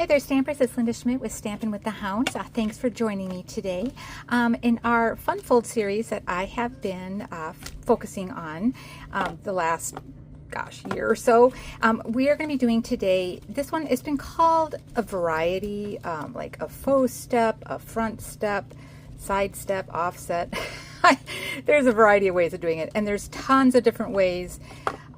Hey there, Stampers. It's Linda Schmidt with Stampin' with the Houndz. Thanks for joining me today. In our Fun Fold series that I have been focusing on the last, year or so, we are going to be doing today, this one, it's been called a variety, like a faux step, a front step, side step, offset. There's a variety of ways of doing it, and there's tons of different ways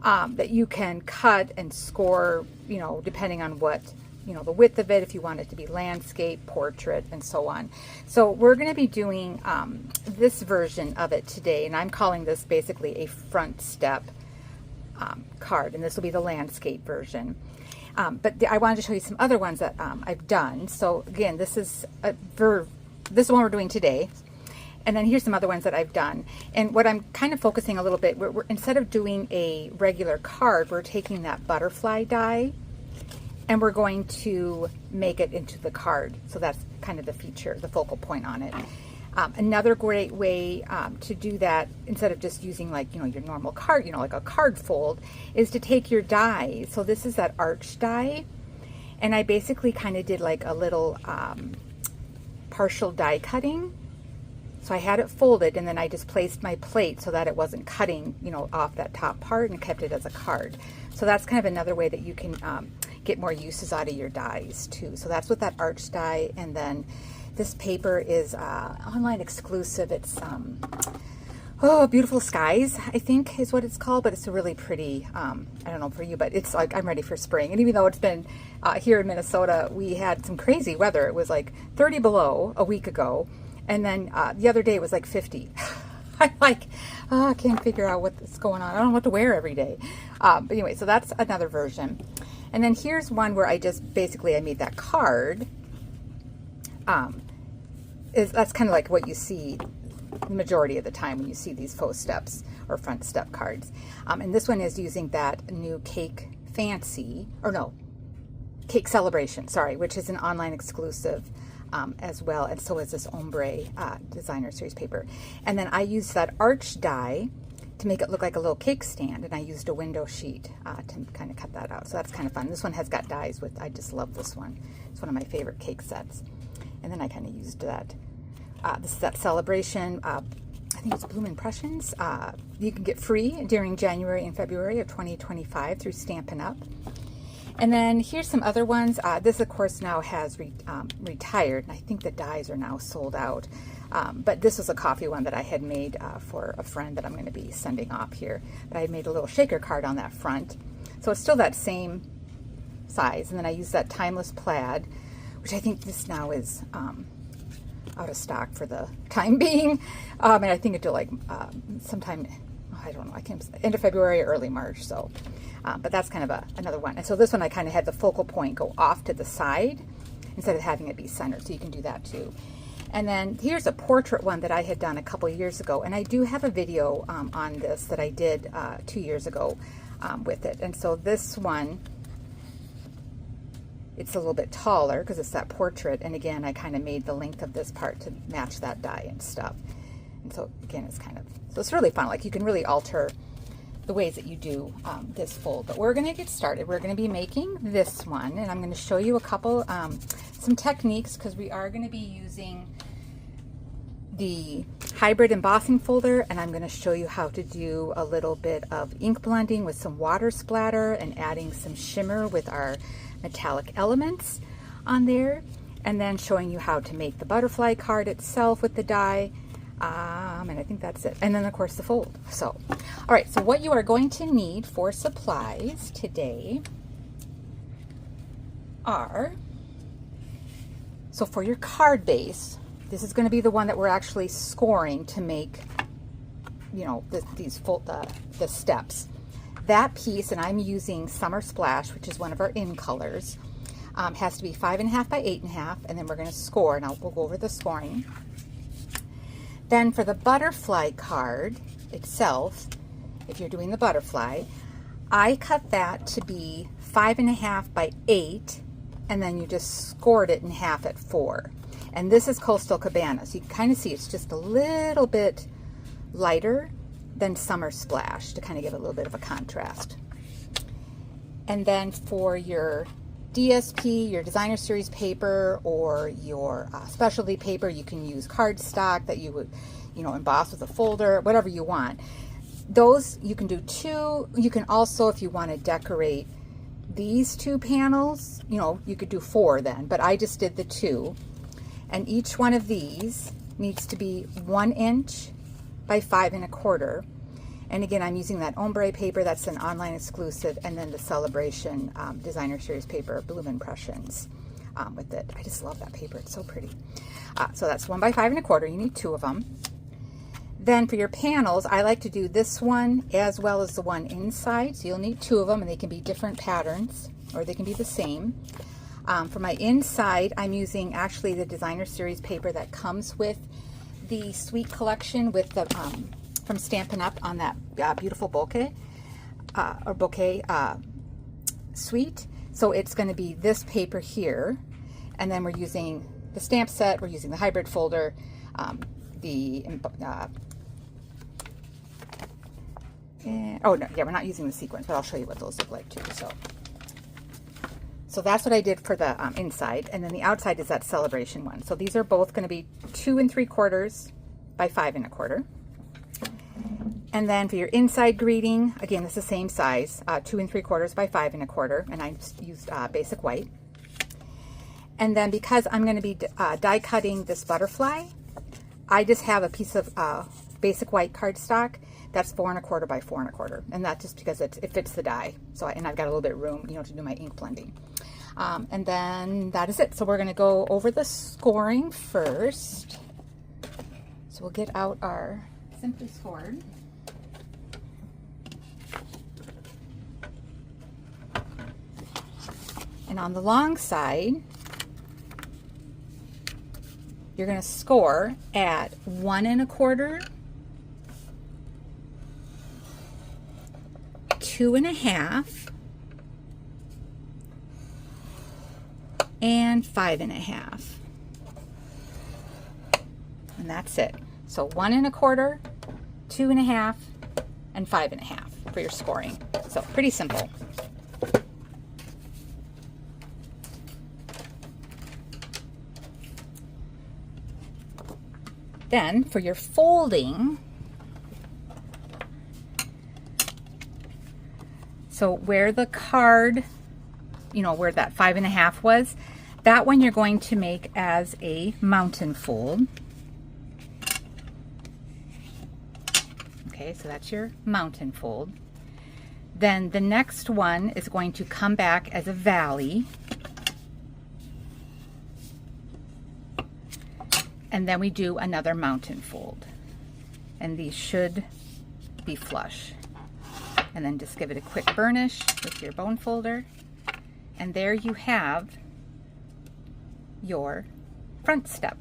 that you can cut and score, you know, depending on what, you know, the width of it, if you want it to be landscape, portrait, and so on. So we're going to be doing this version of it today, and I'm calling this basically a front step card, and this will be the landscape version. But I wanted to show you some other ones that I've done. So again, this is this one we're doing today. And then here's some other ones that I've done. And what I'm kind of focusing a little bit, we're instead of doing a regular card, we're taking that butterfly die and we're going to make it into the card. So that's kind of the feature, the focal point on it. Another great way to do that, instead of just using like, you know, your normal card, you know, like a card fold, is to take your die. So this is that arch die. And I basically kind of did like a little partial die cutting. So I had it folded, and then I just placed my plate so that it wasn't cutting, you know, off that top part, and kept it as a card. So that's kind of another way that you can get more uses out of your dies too. So that's with that arch die. And then this paper is online exclusive. It's Beautiful Skies, I think is what it's called, but it's a really pretty, I don't know for you, but it's like, I'm ready for spring. And even though it's been here in Minnesota, we had some crazy weather. It was like 30 below a week ago. And then the other day it was like 50. I'm like, oh, I can't figure out what's going on. I don't know what to wear every day. But anyway, so that's another version. And then here's one where I just basically, I made that card. That's kind of like what you see the majority of the time when you see these faux steps or front step cards. And this one is using that new Cake Fancy, or no, Cake Celebration, sorry, which is an online exclusive as well, and so is this Ombre Designer Series paper. And then I used that arch die to make it look like a little cake stand, and I used a window sheet to kind of cut that out. So that's kind of fun. This one has got dies with, I just love this one. It's one of my favorite cake sets. And then I kind of used that. This is that Celebration, I think it's Bloomin Impressions. You can get free during January and February of 2025 through Stampin' Up. And then here's some other ones. This, of course, now has retired, and I think the dies are now sold out. But this was a coffee one that I had made for a friend that I'm going to be sending off here. But I had made a little shaker card on that front. So it's still that same size. And then I used that Timeless Plaid, which I think this now is out of stock for the time being. And I think until like sometime, I don't know, I can't, end of February or early March. So, but that's kind of another one. And so this one I kind of had the focal point go off to the side instead of having it be centered. So you can do that too. And then here's a portrait one that I had done a couple years ago. And I do have a video on this that I did 2 years ago with it. And so this one, it's a little bit taller because it's that portrait. And again, I kind of made the length of this part to match that die and stuff. And so again, it's kind of, so it's really fun. Like you can really alter the ways that you do this fold. But we're going to get started. We're going to be making this one, and I'm going to show you a couple, some techniques, because we are going to be using the hybrid embossing folder, and I'm going to show you how to do a little bit of ink blending with some water splatter and adding some shimmer with our metallic elements on there, and then showing you how to make the butterfly card itself with the die. And I think that's it. And then of course the fold. So, all right, so what you are going to need for supplies today are, so for your card base, this is going to be the one that we're actually scoring to make, you know, the steps. That piece, and I'm using Summer Splash, which is one of our in colors, has to be 5.5 by 8.5, and then we're going to score, and we'll go over the scoring. Then for the butterfly card itself, if you're doing the butterfly, I cut that to be 5.5 by 8, and then you just scored it in half at 4. And this is Coastal Cabana, so you can kind of see it's just a little bit lighter than Summer Splash to kind of give it a little bit of a contrast. And then for your DSP, your designer series paper, or your specialty paper. You can use cardstock that you would, emboss with a folder, whatever you want. Those, you can do 2. You can also, if you want to decorate these 2 panels, you could do 4 then, but I just did the 2. And each one of these needs to be 1 inch by 5 1/4. And again, I'm using that ombre paper, that's an online exclusive, and then the Sale-a-bration designer series paper, Bloomin Impressions with it. I just love that paper, it's so pretty. So that's 1 by 5 1/4, you need 2 of them. Then for your panels, I like to do this one as well as the one inside. So you'll need 2 of them, and they can be different patterns, or they can be the same. For my inside, I'm using actually the designer series paper that comes with the Sweet collection with the from Stampin' Up on that Beautiful Bokeh or Bokeh Suite. So it's going to be this paper here, and then we're using the stamp set, we're using the hybrid folder, oh no, yeah, we're not using the sequins, but I'll show you what those look like too. So that's what I did for the inside, and then the outside is that Sale-a-bration one. So these are both going to be 2 3/4 by 5 1/4. And then for your inside greeting, again, it's the same size, 2 3/4 by 5 1/4, and I just used basic white. And then because I'm going to be die cutting this butterfly, I just have a piece of basic white cardstock that's 4 1/4 by 4 1/4, and that's just because it fits the die. So and I've got a little bit of room, to do my ink blending. And then that is it. So we're going to go over the scoring first. So we'll get out our Simply Scored. And on the long side, you're going to score at 1 1/4, 2 1/2, and 5 1/2. And that's it. So 1 1/4, 2 1/2, and 5 1/2 for your scoring. So pretty simple. Then for your folding, so where the card, where that 5 1/2 was, that one you're going to make as a mountain fold. Okay, so that's your mountain fold. Then the next one is going to come back as a valley. And then we do another mountain fold. And these should be flush. And then just give it a quick burnish with your bone folder. And there you have your front step,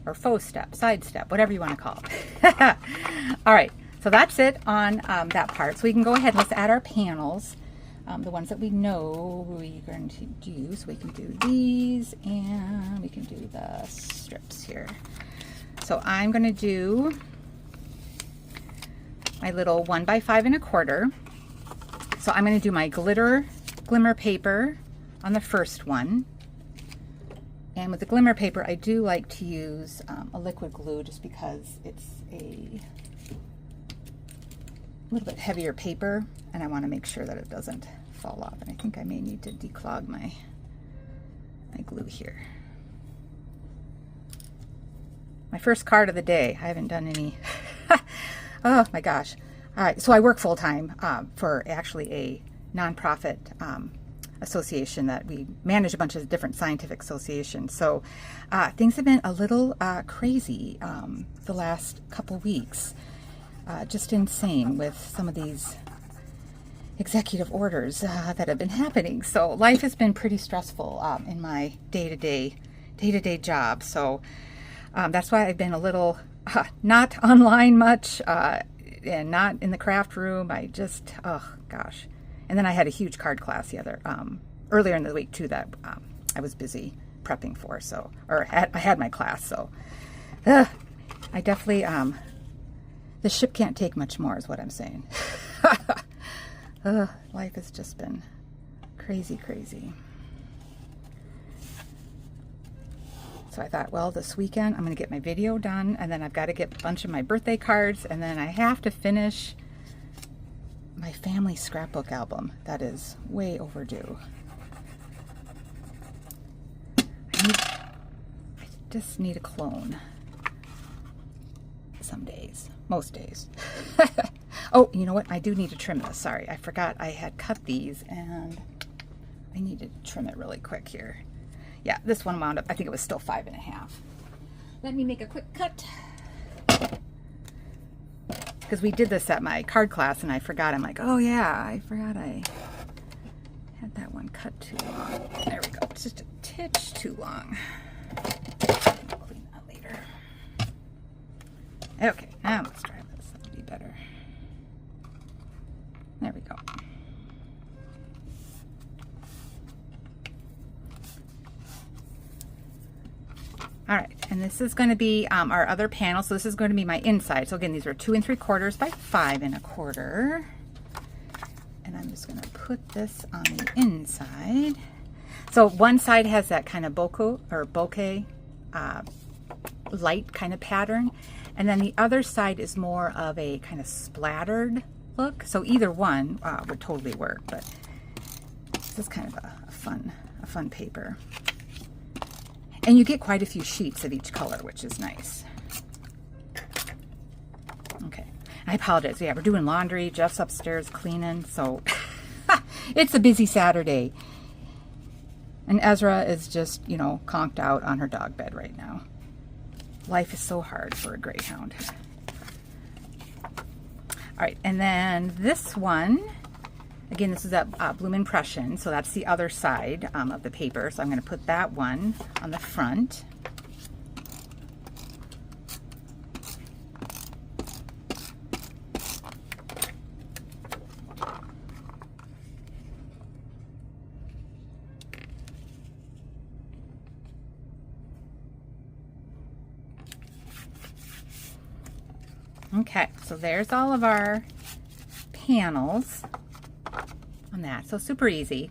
or faux step, side step, whatever you want to call it. All right, so that's it on that part. So we can go ahead and let's add our panels, the ones that we know we're going to do. So we can do these, and we can do the strips here. So I'm going to do my little 1 by 5 1/4. So I'm going to do my glimmer paper on the first one. And with the glimmer paper, I do like to use a liquid glue just because it's a little bit heavier paper, and I want to make sure that it doesn't fall off. And I think I may need to declog my glue here. My first card of the day. I haven't done any. Oh my gosh. All right, so I work full-time for actually a nonprofit association that we manage a bunch of different scientific associations. So things have been a little crazy the last couple weeks. Just insane with some of these executive orders that have been happening. So life has been pretty stressful in my day-to-day job. So that's why I've been a little not online much and not in the craft room. I just, oh gosh. And then I had a huge card class earlier in the week too that I was busy prepping for. So, I had my class. So I definitely, the ship can't take much more is what I'm saying. Life has just been crazy, crazy. So I thought, well, this weekend I'm going to get my video done, and then I've got to get a bunch of my birthday cards, and then I have to finish my family scrapbook album. That is way overdue. I just need a clone. Some days. Most days. Oh, you know what? I do need to trim this. Sorry, I forgot I had cut these, and I need to trim it really quick here. Yeah, this one wound up, I think it was still 5.5. Let me make a quick cut. Because we did this at my card class and I forgot. I'm like, oh yeah, I forgot I had that one cut too long. There we go. It's just a titch too long. I'll clean that later. Okay, now let's try this. That'll be better. There we go. All right, and this is going to be our other panel. So this is going to be my inside. So again, these are 2 3/4 by 5 1/4. And I'm just going to put this on the inside. So one side has that kind of bokeh light kind of pattern. And then the other side is more of a kind of splattered look. So either one would totally work, but this is kind of a fun paper. And you get quite a few sheets of each color, which is nice. Okay, I apologize. Yeah, we're doing laundry. Jeff's upstairs cleaning, so it's a busy Saturday. And Ezra is just, you know, conked out on her dog bed right now. Life is so hard for a greyhound. All right, and then this one, again, this is a Bloomin Impressions, so that's the other side of the paper. So I'm going to put that one on the front. Okay, so there's all of our panels on that. So super easy.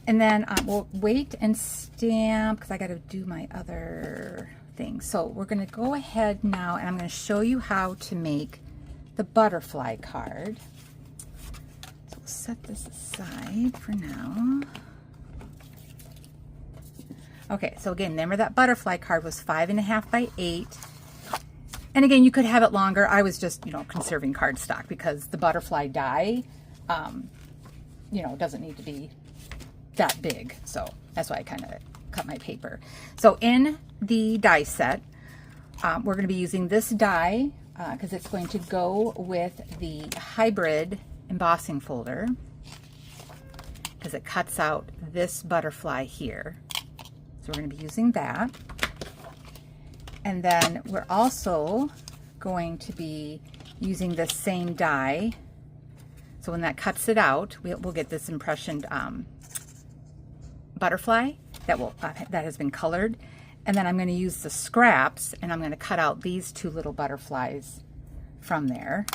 And then we'll wait and stamp because I got to do my other thing. So we're going to go ahead now and I'm going to show you how to make the butterfly card. So we'll set this aside for now. Okay, so again, remember that butterfly card was 5.5 by 8. And again, you could have it longer. I was just, you know, conserving cardstock because the butterfly die, you know, doesn't need to be that big. So that's why I kind of cut my paper. So in the die set, we're going to be using this die because it's going to go with the hybrid embossing folder because it cuts out this butterfly here. So we're going to be using that. And then we're also going to be using the same die. So when that cuts it out, we'll get this impressioned butterfly that has been colored. And then I'm going to use the scraps and I'm going to cut out these 2 little butterflies from there.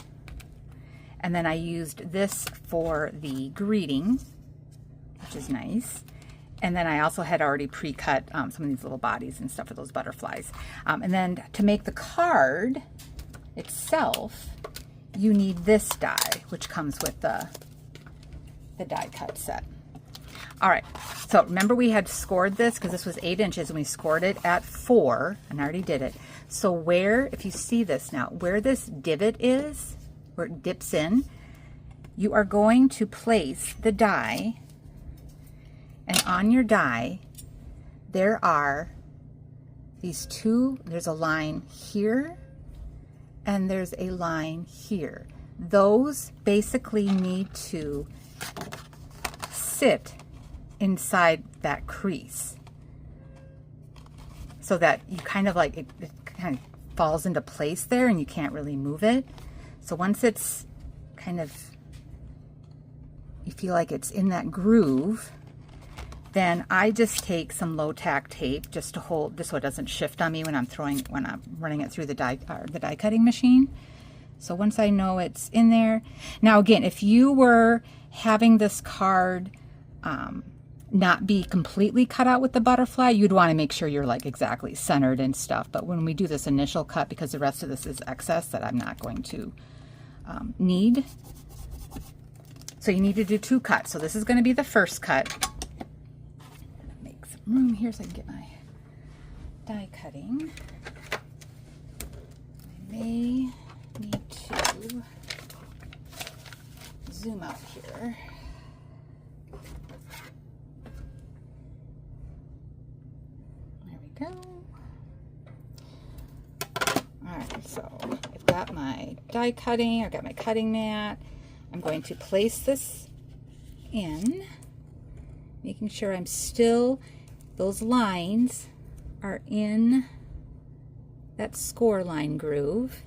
And then I used this for the greeting, which is nice. And then I also had already pre-cut some of these little bodies and stuff for those butterflies. And then to make the card itself, you need this die, which comes with the die cut set. All right, so remember we had scored this because this was 8 inches and we scored it at 4, and I already did it. So where, if you see this now, where this divot is, where it dips in, you are going to place the die. And on your die, there are these 2, there's a line here, and there's a line here. Those basically need to sit inside that crease so that you kind of like, it kind of falls into place there and you can't really move it. So once it's kind of, you feel like it's in that groove, then I just take some low tack tape just to hold, just so it doesn't shift on me when I'm running it through the die cutting machine. So once I know it's in there, now again, if you were having this card not be completely cut out with the butterfly. You'd want to make sure you're like exactly centered and stuff. But when we do this initial cut, because the rest of this is excess that I'm not going to need, so you need to do 2 cuts. So this is going to be the first cut. Make some room here so I can get my die cutting. I may need to zoom out here. There we go. All right, so I've got my die cutting, I've got my cutting mat. I'm going to place this in, making sure I'm still, those lines are in that score line groove.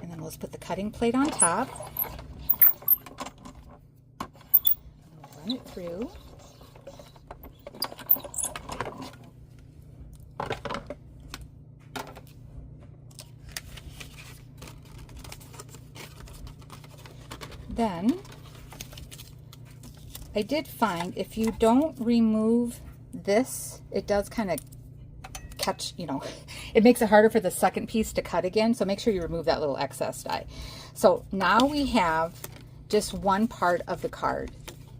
And then let's put the cutting plate on top. Run it through. Then I did find if you don't remove this, it does kind of catch, you know, it makes it harder for the second piece to cut again. So make sure you remove that little excess die. So now we have just one part of the card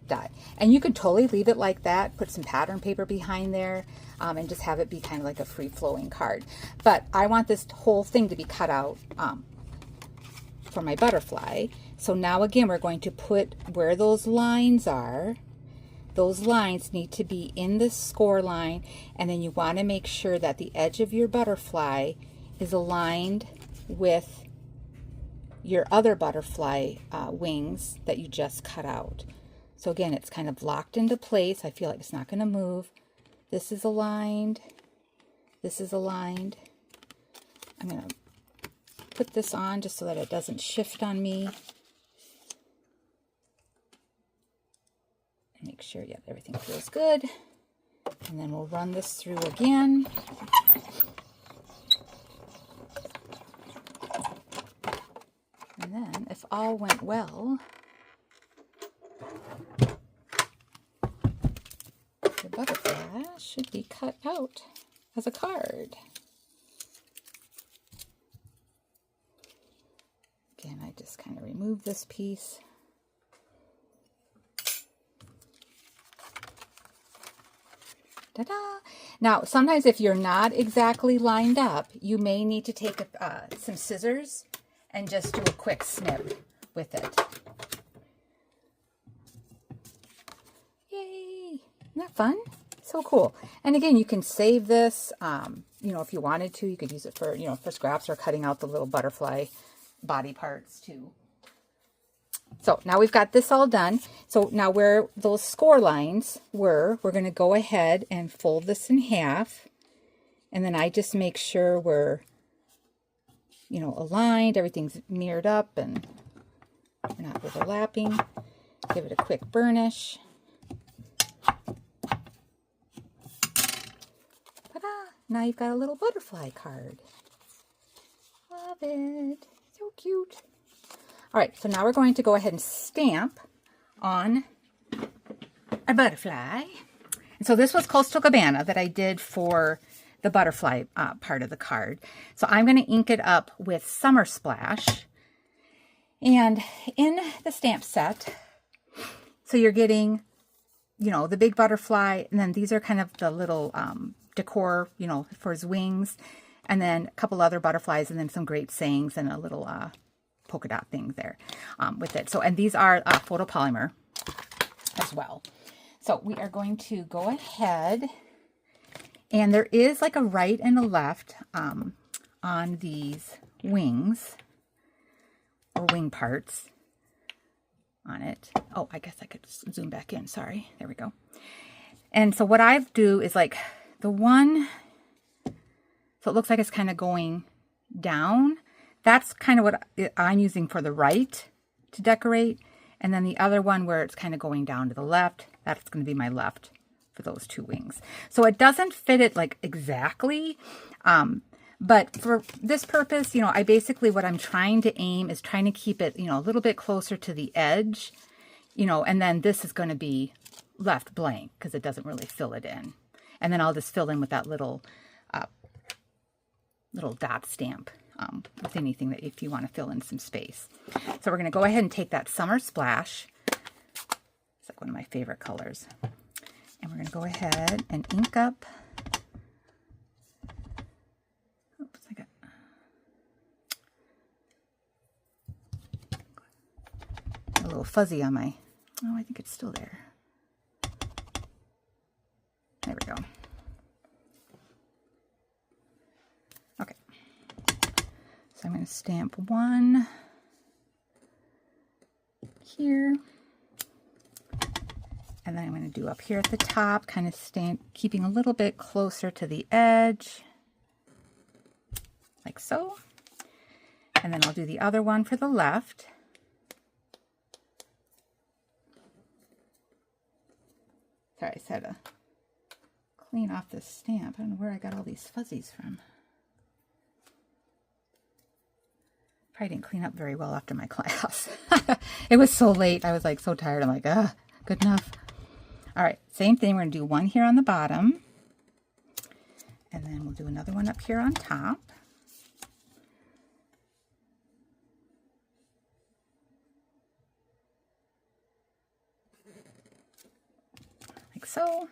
die, and you could totally leave it like that, put some pattern paper behind there, and just have it be kind of like a free-flowing card. But I want this whole thing to be cut out for my butterfly. So now again, we're going to put where those lines are. Those lines need to be in the score line, and then you want to make sure that the edge of your butterfly is aligned with your other butterfly wings that you just cut out. So again, it's kind of locked into place. I feel like it's not going to move. This is aligned. This is aligned. I'm going to put this on just so that it doesn't shift on me. Make sure, yeah, everything feels good. And then we'll run this through again. And then, if all went well, the butterfly should be cut out as a card. Again, I just kind of remove this piece. Ta-da! Now, sometimes if you're not exactly lined up, you may need to take some scissors and just do a quick snip with it. Yay! Isn't that fun? So cool. And again, you can save this, you know, if you wanted to. You could use it for, you know, for scraps or cutting out the little butterfly body parts too. So now we've got this all done. So now where those score lines were, we're going to go ahead and fold this in half. And then I just make sure we're, you know, aligned, everything's mirrored up and we're not overlapping. Give it a quick burnish. Ta-da! Now you've got a little butterfly card. Love it. So cute. All right, so now we're going to go ahead and stamp on a butterfly. And so this was Coastal Cabana that I did for the butterfly part of the card. So I'm going to ink it up with Summer Splash. And in the stamp set, so you're getting, you know, the big butterfly, and then these are kind of the little decor, you know, for his wings, and then a couple other butterflies, and then some great sayings and a little polka dot thing there with it. So, and these are photopolymer as well. So we are going to go ahead, and there is like a right and a left on these wings or wing parts on it. Oh, I guess I could zoom back in. Sorry. There we go. And so what I do is like the one, so it looks like it's kind of going down. That's kind of what I'm using for the right to decorate. And then the other one where it's kind of going down to the left, that's going to be my left for those two wings. So it doesn't fit it like exactly. But for this purpose, you know, I basically, what I'm trying to aim is trying to keep it, you know, a little bit closer to the edge, you know, and then this is going to be left blank because it doesn't really fill it in. And then I'll just fill in with that little little dot stamp with anything that if you want to fill in some space. So we're going to go ahead and take that Summer Splash. It's like one of my favorite colors. And we're going to go ahead and ink up. Oops, I got a little fuzzy on my, oh, I think it's still there. There we go. Okay. So I'm going to stamp one here. And then I'm going to do up here at the top, kind of stamp, keeping a little bit closer to the edge, like so. And then I'll do the other one for the left. Sorry, I just had to clean off this stamp. I don't know where I got all these fuzzies from. Probably didn't clean up very well after my class. It was so late. I was like so tired. I'm like, good enough. All right, same thing. We're going to do one here on the bottom. And then we'll do another one up here on top. Like so.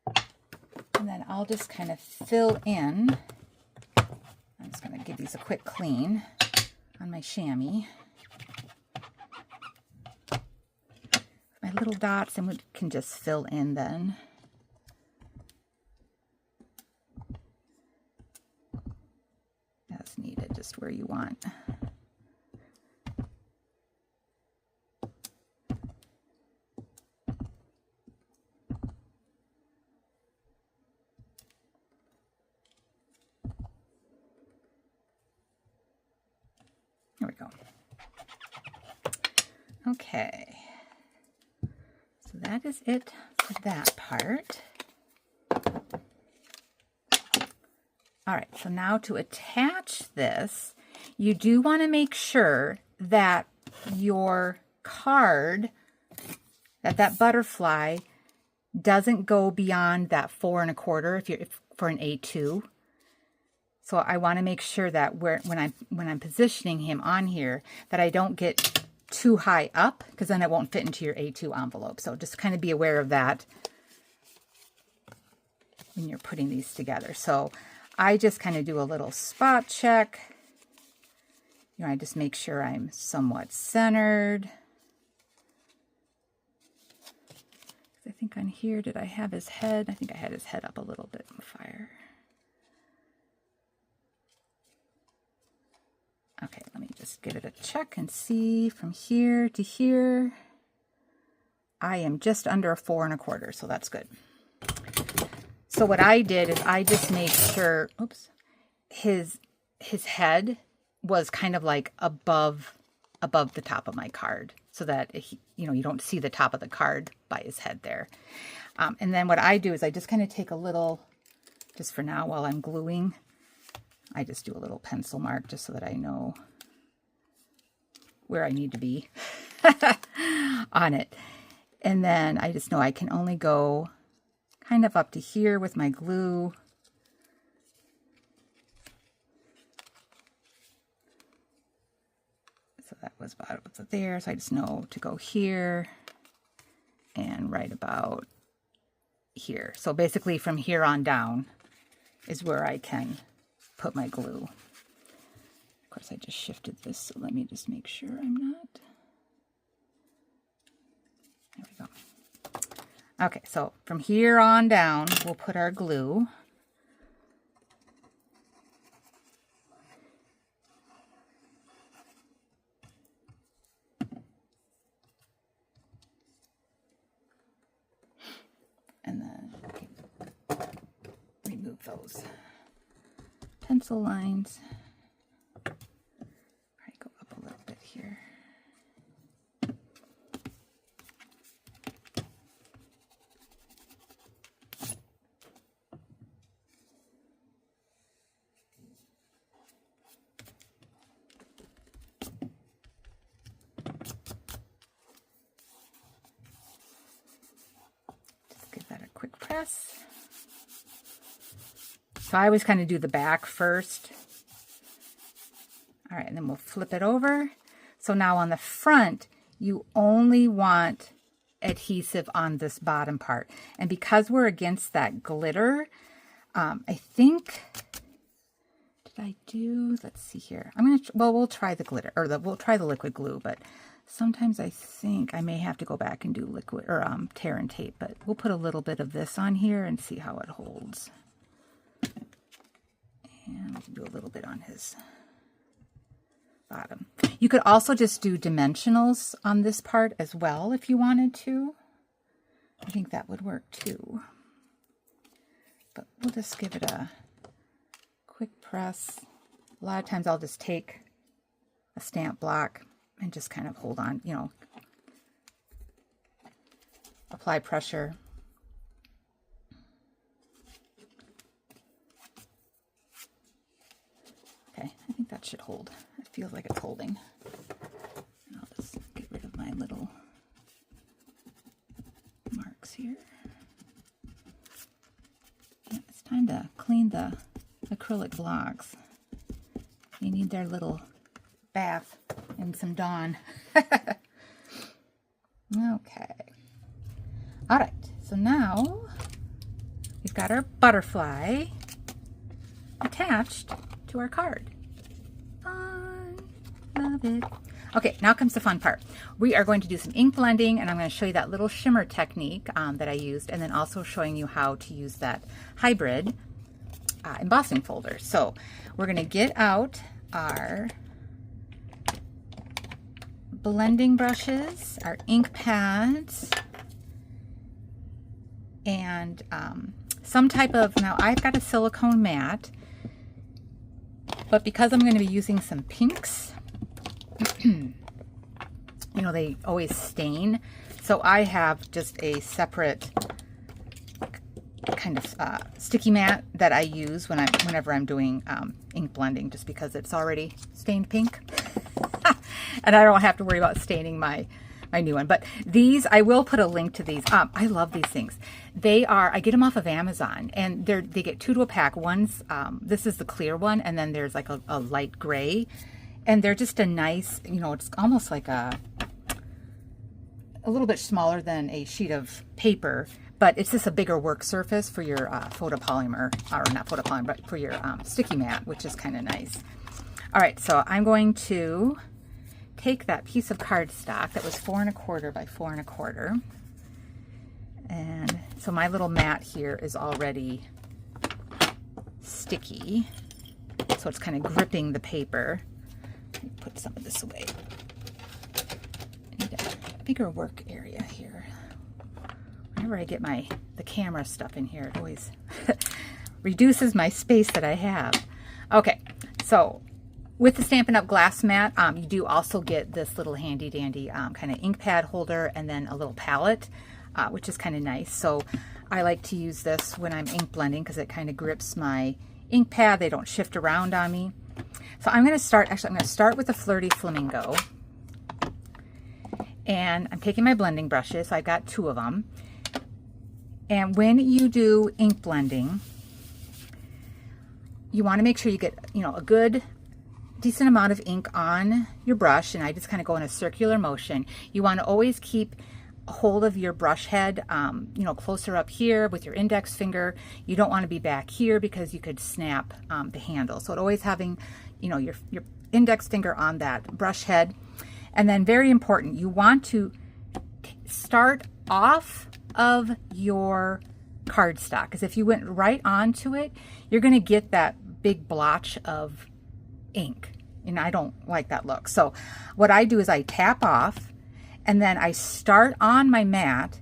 And then I'll just kind of fill in. I'm just going to give these a quick clean on my chamois. My little dots, and we can just fill in then. As needed, just where you want. There we go. Okay. So that is it for that part. All right, so now to attach this, you do want to make sure that your card, that butterfly doesn't go beyond that 4 1/4 if for an A2. So I want to make sure that when I'm positioning him on here, that I don't get too high up, because then it won't fit into your A2 envelope. So just kind of be aware of that when you're putting these together. So I just kind of do a little spot check. You know, I just make sure I'm somewhat centered. I think on here, did I have his head? I think I had his head up a little bit in fire. Okay, let me just give it a check and see from here to here. I am just under a 4 1/4, so that's good. So what I did is I just made sure, oops, his head was kind of like above the top of my card, so that you don't see the top of the card by his head there. And then what I do is I just kind of take a little, just for now while I'm gluing, I just do a little pencil mark just so that I know where I need to be on it. And then I just know I can only go kind of up to here with my glue. So that was about there. So I just know to go here and right about here. So basically from here on down is where I can put my glue. Of course, I just shifted this, so let me just make sure I'm not. There we go. Okay, so from here on down, we'll put our glue. And then remove those pencil lines. Probably go up a little bit here. press. So I always kind of do the back first. All right, and then we'll flip it over. So now on the front, you only want adhesive on this bottom part. And because we're against that glitter, I think, did I do, let's see here. Well, we'll try the glitter, or we'll try the liquid glue, but sometimes I think I may have to go back and do liquid, or tear and tape, but we'll put a little bit of this on here and see how it holds. And we'll do a little bit on his bottom. You could also just do dimensionals on this part as well if you wanted to. I think that would work too. But we'll just give it a quick press. A lot of times I'll just take a stamp block and just kind of hold on, you know, apply pressure. Okay, I think that should hold. It feels like it's holding. And I'll just get rid of my little marks here. Yeah, it's time to clean the acrylic blocks. They need their little bath and some Dawn. Okay. All right, so now we've got our butterfly attached to our card. Fun. Love it. Okay, now comes the fun part. We are going to do some ink blending, and I'm going to show you that little shimmer technique that I used, and then also showing you how to use that hybrid embossing folder. So we're going to get out our blending brushes, our ink pads, and some type of, now I've got a silicone mat, but because I'm going to be using some pinks, you know, they always stain. So I have just a separate kind of sticky mat that I use whenever I'm doing ink blending, just because it's already stained pink. And I don't have to worry about staining my new one. But these, I will put a link to these. I love these things. They are, I get them off of Amazon, and they get 2 to a pack. One's, this is the clear one, and then there's like a light gray. And they're just a nice, you know, it's almost like a little bit smaller than a sheet of paper, but it's just a bigger work surface for your photopolymer, or not photopolymer, but for your sticky mat, which is kind of nice. All right, so I'm going to take that piece of cardstock that was 4 1/4 by 4 1/4, and so my little mat here is already sticky, so it's kind of gripping the paper. Let me put some of this away. I need a bigger work area here. Whenever I get the camera stuff in here, it always reduces my space that I have. Okay, so with the Stampin' Up! Glass mat, you do also get this little handy dandy kind of ink pad holder, and then a little palette, which is kind of nice. So I like to use this when I'm ink blending because it kind of grips my ink pad. They don't shift around on me. So I'm going to start, actually I'm going to start with the Flirty Flamingo. And I'm taking my blending brushes. So I've got 2 of them. And when you do ink blending, you want to make sure you get, you know, a good decent amount of ink on your brush, and I just kind of go in a circular motion. You want to always keep hold of your brush head, you know, closer up here with your index finger. You don't want to be back here because you could snap the handle. So always having, you know, your index finger on that brush head. And then very important, you want to start off of your cardstock, because if you went right onto it, you're going to get that big blotch of ink, and I don't like that look. So what I do is I tap off, and then I start on my mat,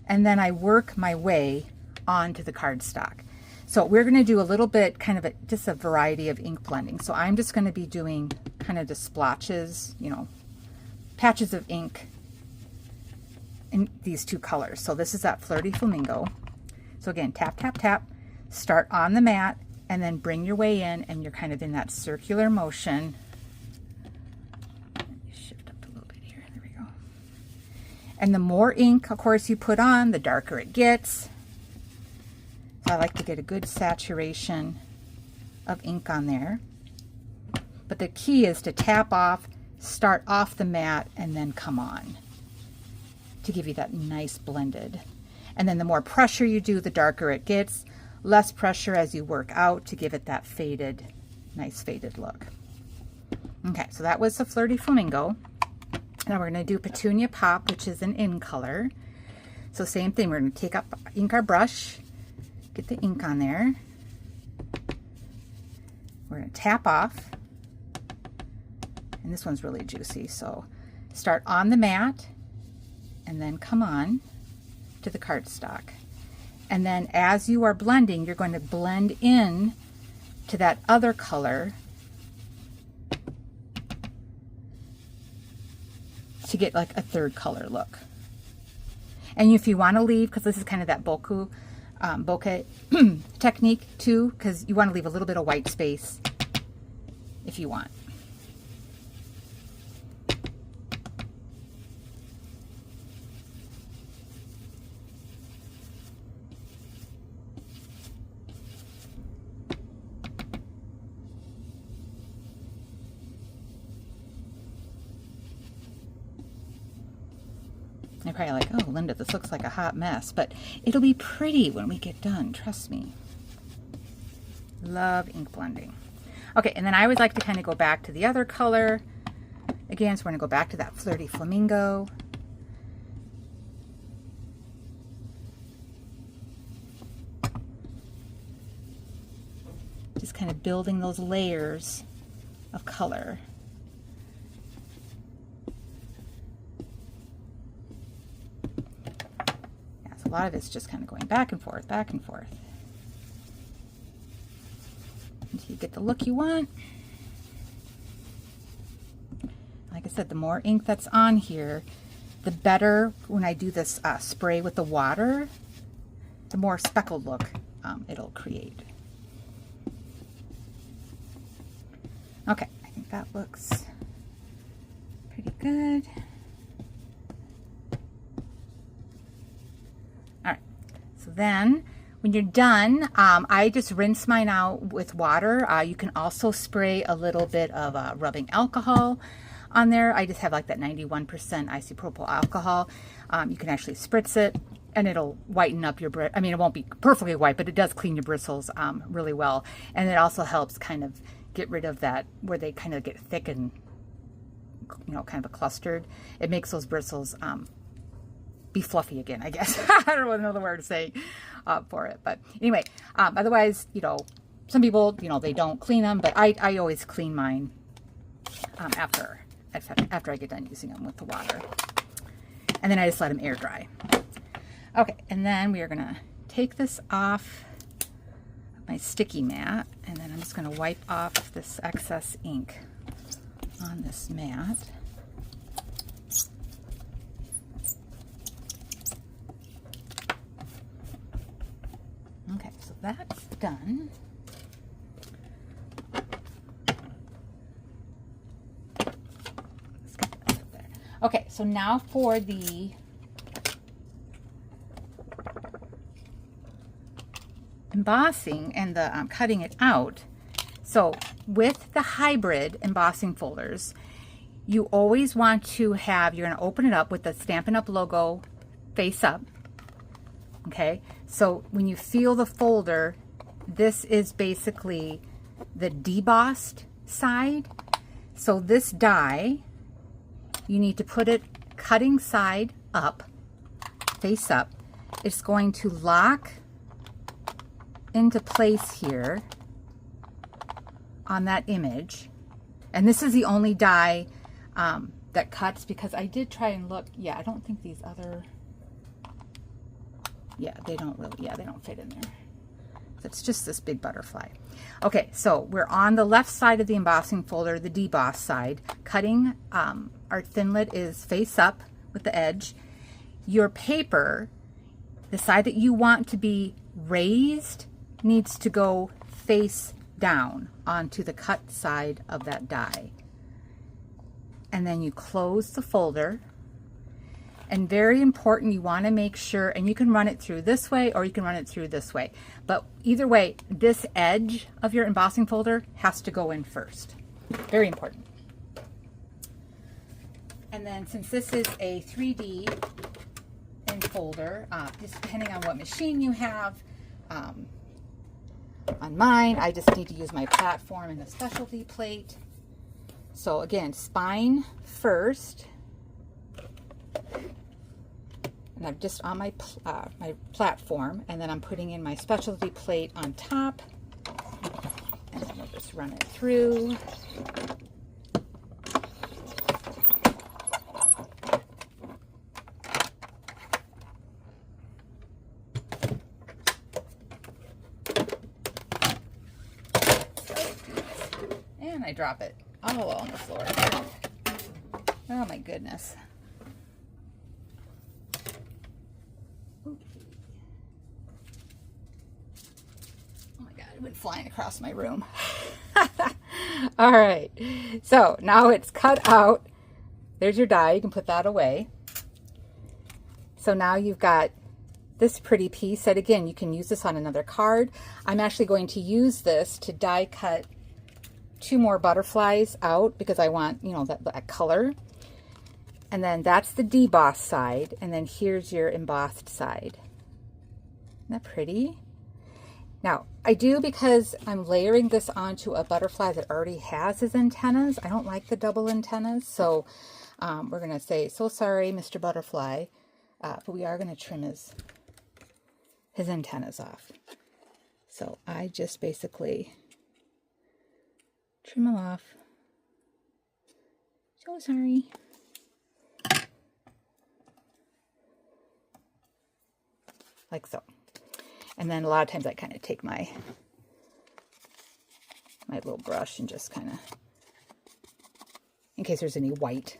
and then I work my way onto the cardstock. So we're going to do a little bit, kind of just a variety of ink blending. So I'm just going to be doing kind of the splotches, you know, patches of ink in these 2 colors. So this is that Flirty Flamingo. So again, tap, tap, tap, start on the mat, and then bring your way in, and you're kind of in that circular motion. Let me shift up a little bit here. There we go. And the more ink, of course, you put on, the darker it gets. I like to get a good saturation of ink on there. But the key is to tap off, start off the mat, and then come on to give you that nice blended. And then the more pressure you do, the darker it gets. Less pressure as you work out to give it that faded, nice faded look. Okay, so that was the Flirty Flamingo. Now we're going to do Petunia Pop, which is an in color. So same thing, we're going to take up, ink our brush, get the ink on there. We're going to tap off. And this one's really juicy, so start on the mat and then come on to the cardstock. And then as you are blending, you're going to blend in to that other color to get like a third color look. And if you want to leave, because this is kind of that bokeh technique too, because you want to leave a little bit of white space if you want. You're probably like, oh, Linda, this looks like a hot mess, but it'll be pretty when we get done, trust me. Love ink blending. Okay, and then I always like to kind of go back to the other color. Again, so we're going to go back to that Flirty Flamingo. Just kind of building those layers of color. A lot of it's just kind of going back and forth, until you get the look you want. Like I said, the more ink that's on here, the better when I do this spray with the water, the more speckled look it'll create. Okay, I think that looks pretty good. So then when you're done, I just rinse mine out with water. You can also spray a little bit of rubbing alcohol on there. I just have like that 91% isopropyl alcohol. You can actually spritz it and it'll whiten up your I mean, it won't be perfectly white, but it does clean your bristles really well. And it also helps kind of get rid of that where they kind of get thick and, you know, kind of a clustered. It makes those bristles be fluffy again, I guess. I don't know another word to say for it, but anyway, otherwise, you know, some people, you know, they don't clean them, but I always clean mine after I get done using them with the water, and then I just let them air dry. Okay, and then we are gonna take this off my sticky mat, and then I'm just gonna wipe off this excess ink on this mat. Okay, so that's done. Let's get that up there. Okay, so now for the embossing and the cutting it out. So with the hybrid embossing folders, you always want to have, you're going to open it up with the Stampin' Up! Logo face up. Okay, so when you feel the folder, this is basically the debossed side. So this die, you need to put it cutting side up, face up. It's going to lock into place here on that image. And this is the only die that cuts, because I did try and look. Yeah, I don't think these other... Yeah, they don't really, yeah, they don't fit in there. It's just this big butterfly. Okay, so we're on the left side of the embossing folder, the deboss side. Cutting, our Thinlit is face up with the edge. Your paper, the side that you want to be raised, needs to go face down onto the cut side of that die. And then you close the folder. And very important, you want to make sure, and you can run it through this way or you can run it through this way. But either way, this edge of your embossing folder has to go in first. Very important. And then since this is a 3D folder, just depending on what machine you have, on mine, I just need to use my platform and the specialty plate. So again, spine first. And I'm just on my platform, and then I'm putting in my specialty plate on top, and then we'll just run it through. And I drop it all on the floor. Oh my goodness. It went flying across my room. All right, so now it's cut out. There's your die. You can put that away. So now you've got this pretty piece that, again, you can use this on another card. I'm actually going to use this to die cut 2 more butterflies out because I want, you know, that color. And then that's the deboss side, and then here's your embossed side. Isn't that pretty? Now, I do, because I'm layering this onto a butterfly that already has his antennas. I don't like the double antennas, so we're going to say, so sorry, Mr. Butterfly, but we are going to trim his antennas off. So I just basically trim them off. So sorry. Like so. And then a lot of times I kind of take my little brush and just kind of, in case there's any white,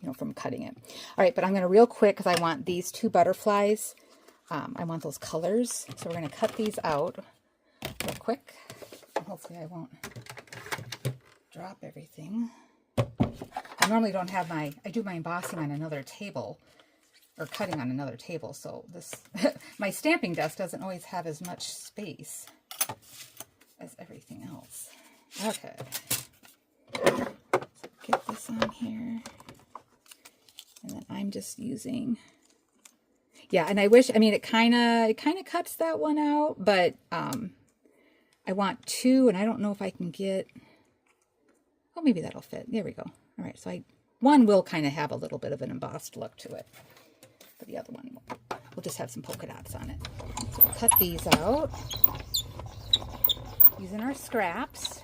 you know, from cutting it. All right, but I'm going to real quick, because I want these 2 butterflies. I want those colors. So we're going to cut these out real quick. Hopefully I won't drop everything. I normally don't have I do my embossing on another table, or cutting on another table, so this my stamping desk doesn't always have as much space as everything else. Okay, so get this on here, and then I'm just using, yeah, and I wish, I mean, it kind of cuts that one out, but I want 2, and I don't know if I can get, oh, maybe that'll fit. There we go. All right, so one will kind of have a little bit of an embossed look to it. But the other one, we'll just have some polka dots on it. So we'll cut these out using our scraps.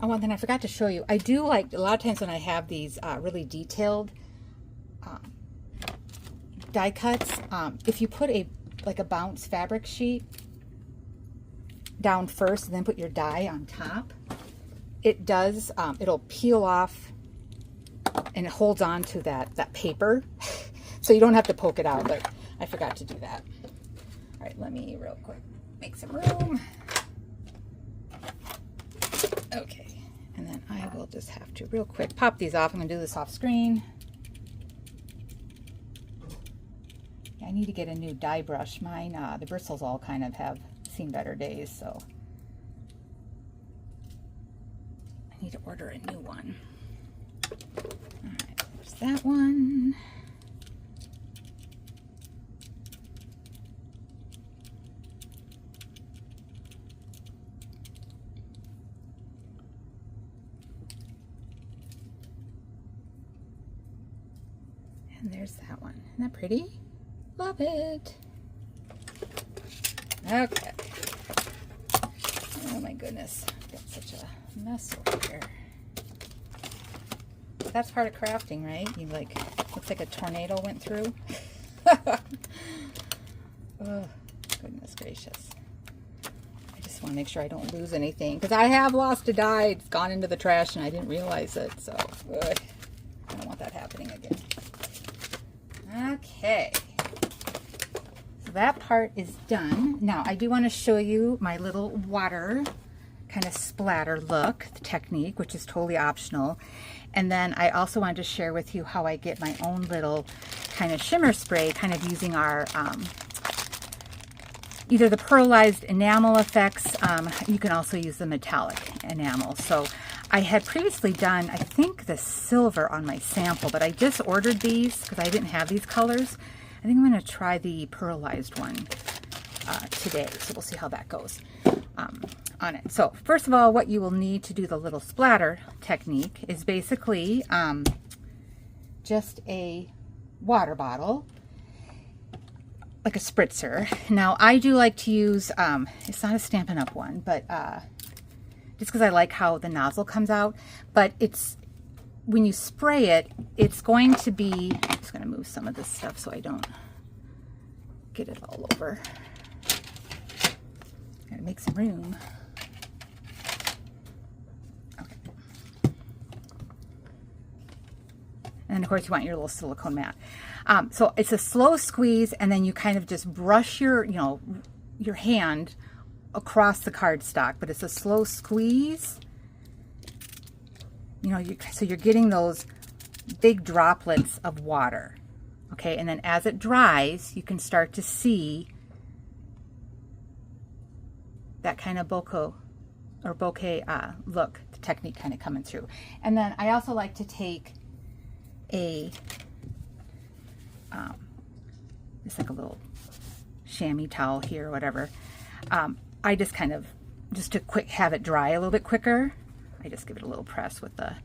And one thing I forgot to show you, I do like, a lot of times when I have these really detailed die cuts, if you put like a bounce fabric sheet down first and then put your die on top, it does, it'll peel off and it holds on to that paper. So you don't have to poke it out, but I forgot to do that. All right, let me real quick make some room. Okay, and then I will just have to real quick pop these off. I'm gonna do this off screen. I need to get a new die brush. Mine, the bristles all kind of have seen better days, so I need to order a new one. All right, there's that one. And there's that one. Isn't that pretty? Love it. Okay. Oh my goodness. Got such a mess over here. That's part of crafting, right? You like, looks like a tornado went through. Oh, goodness gracious. I just want to make sure I don't lose anything, because I have lost a die. It's gone into the trash and I didn't realize it. So, I don't want that happening again. Okay. So that part is done. Now, I do want to show you my little water kind of splatter look technique, which is totally optional. And then I also wanted to share with you how I get my own little kind of shimmer spray, kind of using our either the pearlized enamel effects. You can also use the metallic enamel. So I had previously done, I think, the silver on my sample, but I just ordered these because I didn't have these colors. I think I'm going to try the pearlized one today, so we'll see how that goes on it. So first of all, what you will need to do the little splatter technique is basically just a water bottle, like a spritzer. Now I do like to use, it's not a Stampin' Up one, but just because I like how the nozzle comes out, but it's, when you spray it, it's going to be, I'm just going to move some of this stuff so I don't get it all over. Gotta make some room. Okay. And of course you want your little silicone mat. So it's a slow squeeze, and then you kind of just brush your, your hand across the cardstock, but it's a slow squeeze. So you're getting those big droplets of water. Okay, and then as it dries, you can start to see that kind of bokeh look, the technique kind of coming through. And then I also like to take a, it's like a little chamois towel here or whatever. I just kind of, just to have it dry a little bit quicker, I just give it a little press with the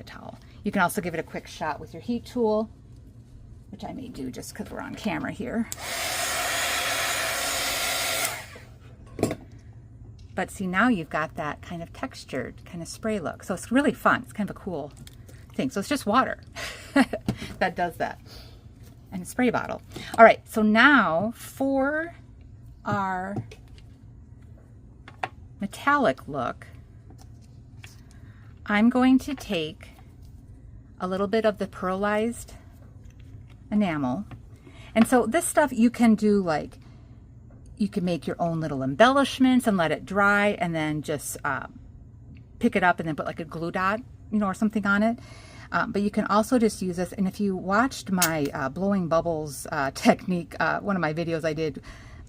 towel. You can also give it a quick shot with your heat tool, which I may do just because we're on camera here. But see, now you've got that kind of textured kind of spray look. So it's really fun. It's kind of a cool thing. So it's just water that does that. And a spray bottle. All right, so now for our metallic look, I'm going to take a little bit of the pearlized enamel. And so this stuff you can do, like, you can make your own little embellishments and let it dry, and then just pick it up and then put like a glue dot, or something on it. But you can also just use this. And if you watched my blowing bubbles technique, one of my videos I did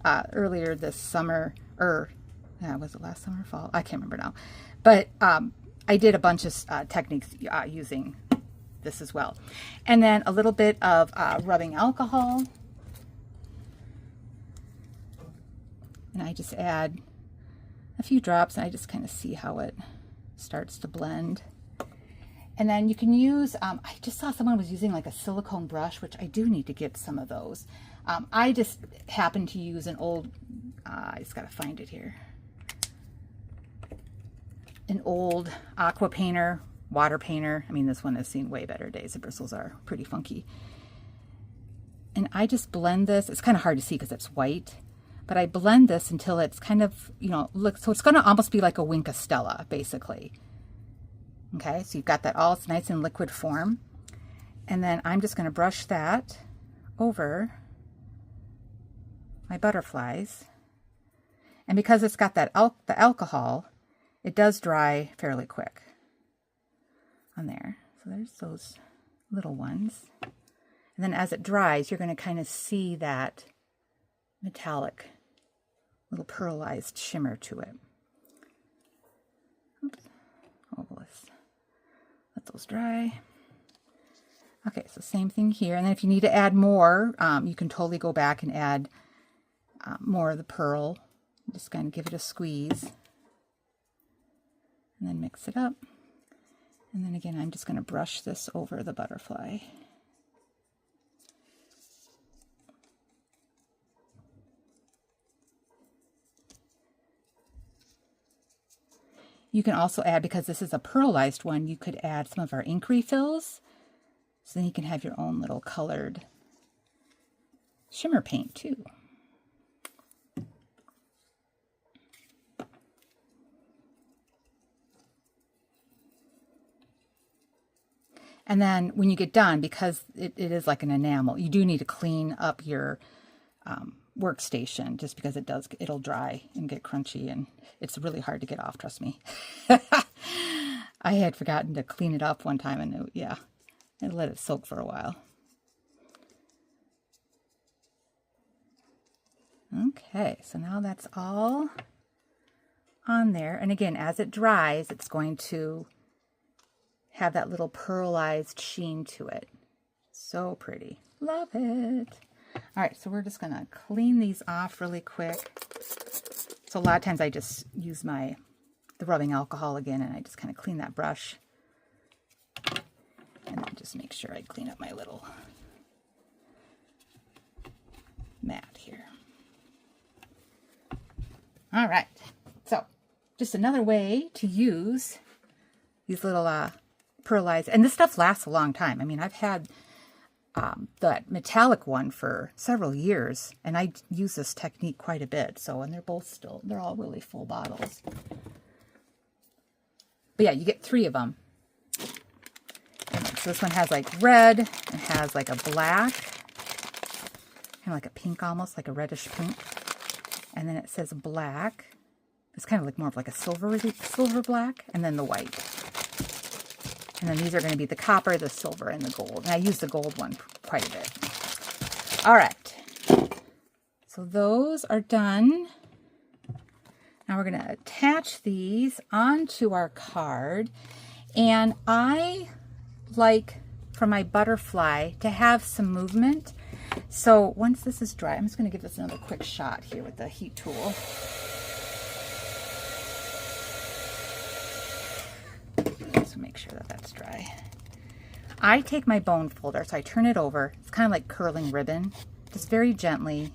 earlier this summer, or was it last summer or fall? I can't remember now. But I did a bunch of techniques using this as well. And then a little bit of rubbing alcohol. And I just add a few drops, and I just kind of see how it starts to blend. And then you can use, I just saw someone was using like a silicone brush, which I do need to get some of those. I just happen to use an old, I just got to find it here. An old aqua painter, water painter. I mean, this one has seen way better days. The bristles are pretty funky. And I just blend this. It's kind of hard to see because it's white. But I blend this until it's kind of, look, so it's going to almost be like a Wink of Stella, basically. Okay, so you've got that all, it's nice in liquid form. And then I'm just going to brush that over my butterflies. And because it's got that the alcohol, it does dry fairly quick on there. So there's those little ones. And then as it dries, you're going to kind of see that metallic little pearlized shimmer to it. Oops. Oh, let's let those dry. Okay, so same thing here. And then if you need to add more, you can totally go back and add more of the pearl. Just kind of give it a squeeze. And then mix it up. And then again, I'm just going to brush this over the butterfly. You can also add, because this is a pearlized one, you could add some of our ink refills. So then you can have your own little colored shimmer paint too. And then when you get done, because it is like an enamel, you do need to clean up your workstation, just because it'll dry and get crunchy, and it's really hard to get off, trust me. I had forgotten to clean it up one time, and yeah, I let it soak for a while. Okay, so now that's all on there. And again, as it dries, it's going to have that little pearlized sheen to it. So pretty. Love it. All right, so we're just going to clean these off really quick. So a lot of times I just use the rubbing alcohol again, and I just kind of clean that brush. And then just make sure I clean up my little mat here. All right, so just another way to use these little pearlized, and this stuff lasts a long time. I mean, I've had that metallic one for several years, and I use this technique quite a bit. So, and they're all really full bottles. But yeah, you get 3 of them. And so this one has like red, it has like a black, kind of like a pink almost, like a reddish pink. And then it says black. It's kind of like more of like a silver black, and then the white. And then these are going to be the copper, the silver, and the gold. And I use the gold one quite a bit. All right. So those are done. Now we're going to attach these onto our card. And I like, for my butterfly, to have some movement. So once this is dry, I'm just going to give this another quick shot here with the heat tool. So make sure that that's dry. I take my bone folder, so I turn it over. It's kind of like curling ribbon. Just very gently.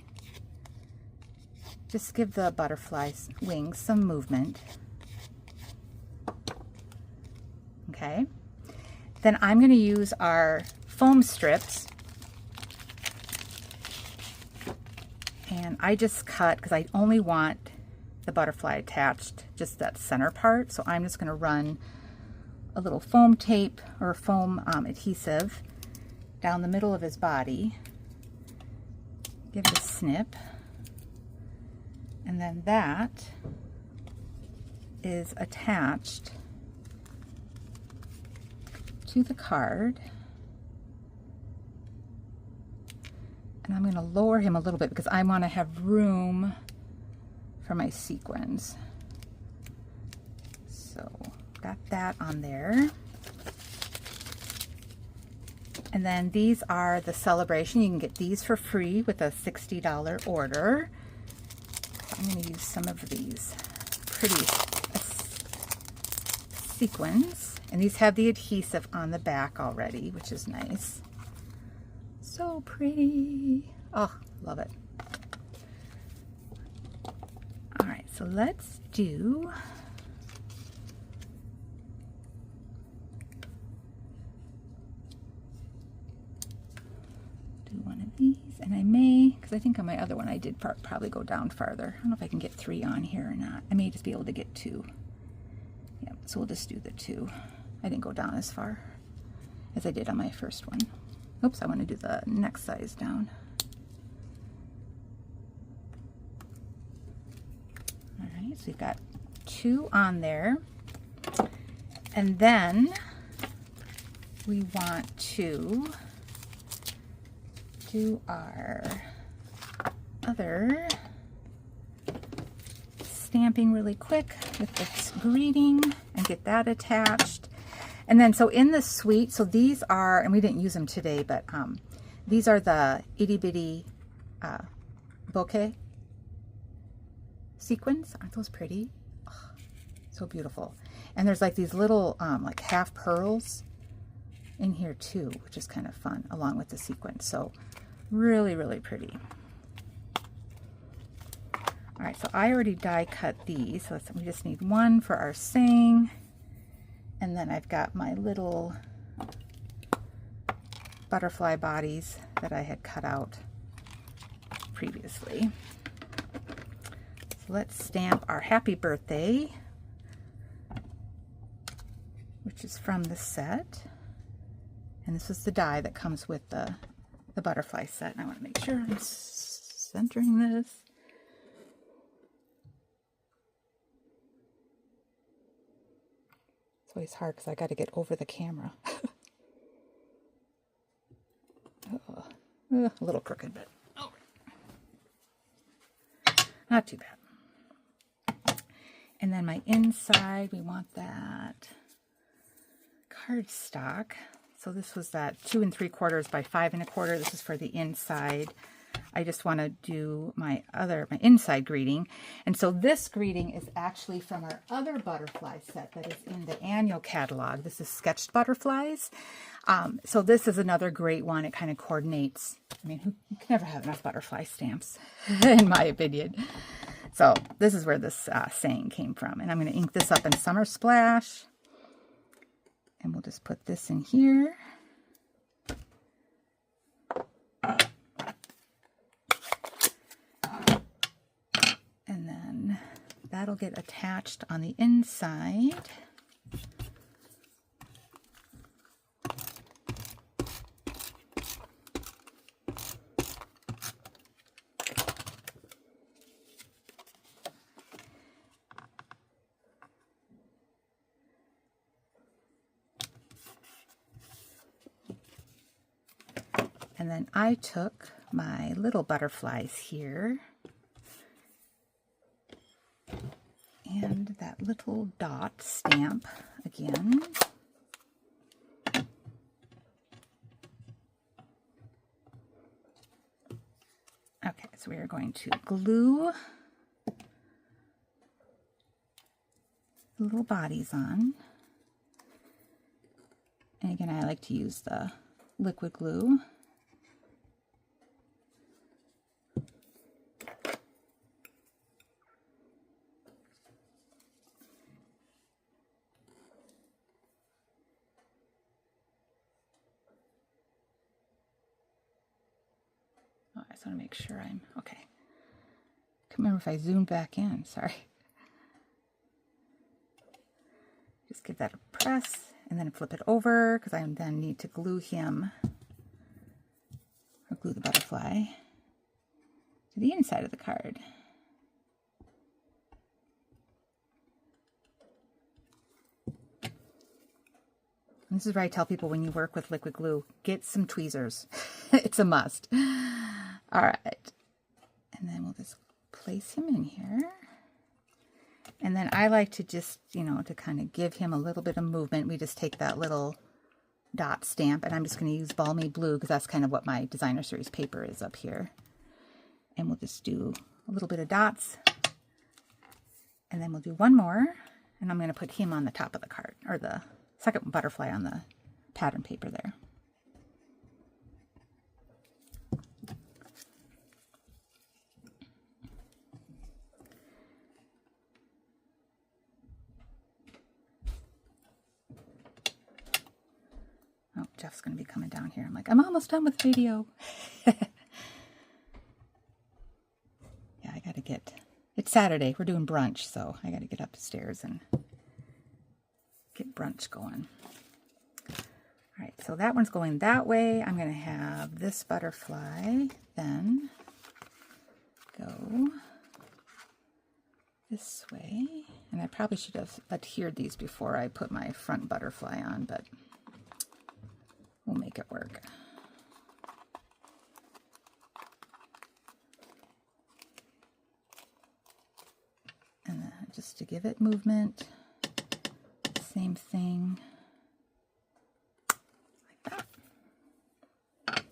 Just give the butterfly's wings some movement. Okay. Then I'm going to use our foam strips. And I just cut, because I only want the butterfly attached, just that center part. So I'm just going to run a little foam tape or foam adhesive down the middle of his body. Give it a snip. And then that is attached to the card. And I'm going to lower him a little bit because I want to have room for my sequins. So got that on there. And then these are the Sale-a-bration. You can get these for free with a $60 order. So I'm going to use some of these pretty sequins. And these have the adhesive on the back already, which is nice. So pretty. Oh, love it. All right, so let's do one of these. And I may, because I think on my other one I did probably go down farther. I don't know if I can get 3 on here or not. I may just be able to get 2. Yeah, so we'll just do the 2. I didn't go down as far as I did on my first one. Oops, I want to do the next size down. All right, so we've got 2 on there. And then we want to do our other stamping really quick with this greeting and get that attached. And then, so in the suite, so these are, and we didn't use them today, but these are the itty bitty bokeh sequins. Aren't those pretty? Oh, so beautiful. And there's like these little like half pearls in here too, which is kind of fun, along with the sequins. So really, really pretty. All right, so I already die cut these, so we just need 1 for our saying. And then I've got my little butterfly bodies that I had cut out previously. So let's stamp our happy birthday, which is from the set. And this is the die that comes with the butterfly set. And I want to make sure I'm centering this. It's always hard because I got to get over the camera. Oh, a little crooked, but over. Not too bad. And then my inside, we want that cardstock. So this was that 2 3/4 by 5 1/4. This is for the inside. I just want to do my inside greeting. And so this greeting is actually from our other butterfly set that is in the annual catalog. This is sketched butterflies. So this is another great one. It kind of coordinates. I mean, you can never have enough butterfly stamps, in my opinion. So this is where this saying came from. And I'm going to ink this up in Summer Splash. And we'll just put this in here. And then that'll get attached on the inside. And then I took my little butterflies here and that little dot stamp again. Okay, so we are going to glue the little bodies on. And again, I like to use the liquid glue. I just want to make sure I'm okay. Can't remember if I zoomed back in. Sorry. Just give that a press and then flip it over because I then need to glue him or glue the butterfly to the inside of the card. And this is where I tell people when you work with liquid glue, get some tweezers. It's a must. All right, and then we'll just place him in here. And then I like to just, you know, to kind of give him a little bit of movement, we just take that little dot stamp, and I'm just going to use Balmy Blue because that's kind of what my designer series paper is up here. And we'll just do a little bit of dots, and then we'll do one more, and I'm going to put him on the top of the card, or the second butterfly on the pattern paper there. Oh, Jeff's going to be coming down here. I'm like, I'm almost done with the video. Yeah, I got to get, it's Saturday. We're doing brunch, so I got to get upstairs and get brunch going. All right, so that one's going that way. I'm going to have this butterfly then go this way. And I probably should have adhered these before I put my front butterfly on, but we'll make it work. And then just to give it movement, same thing, like that.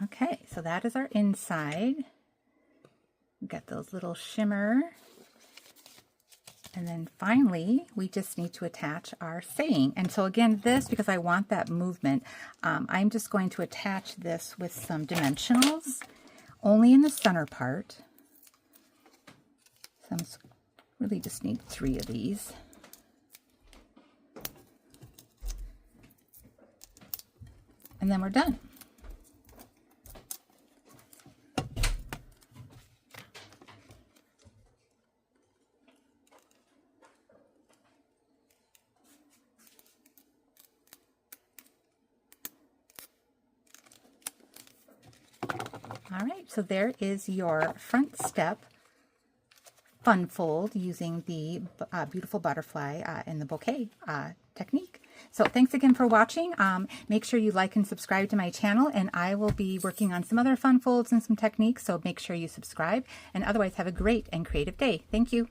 Okay, so that is our inside. We've got those little shimmer. And then finally, we just need to attach our saying. And so again, this, because I want that movement, I'm just going to attach this with some dimensionals, only in the center part. So I'm really just need 3 of these. And then we're done. All right, so there is your front step fun fold using the Beautiful Butterfly in the bouquet technique. So thanks again for watching. Make sure you like and subscribe to my channel, and I will be working on some other fun folds and some techniques, so make sure you subscribe. And otherwise, have a great and creative day. Thank you.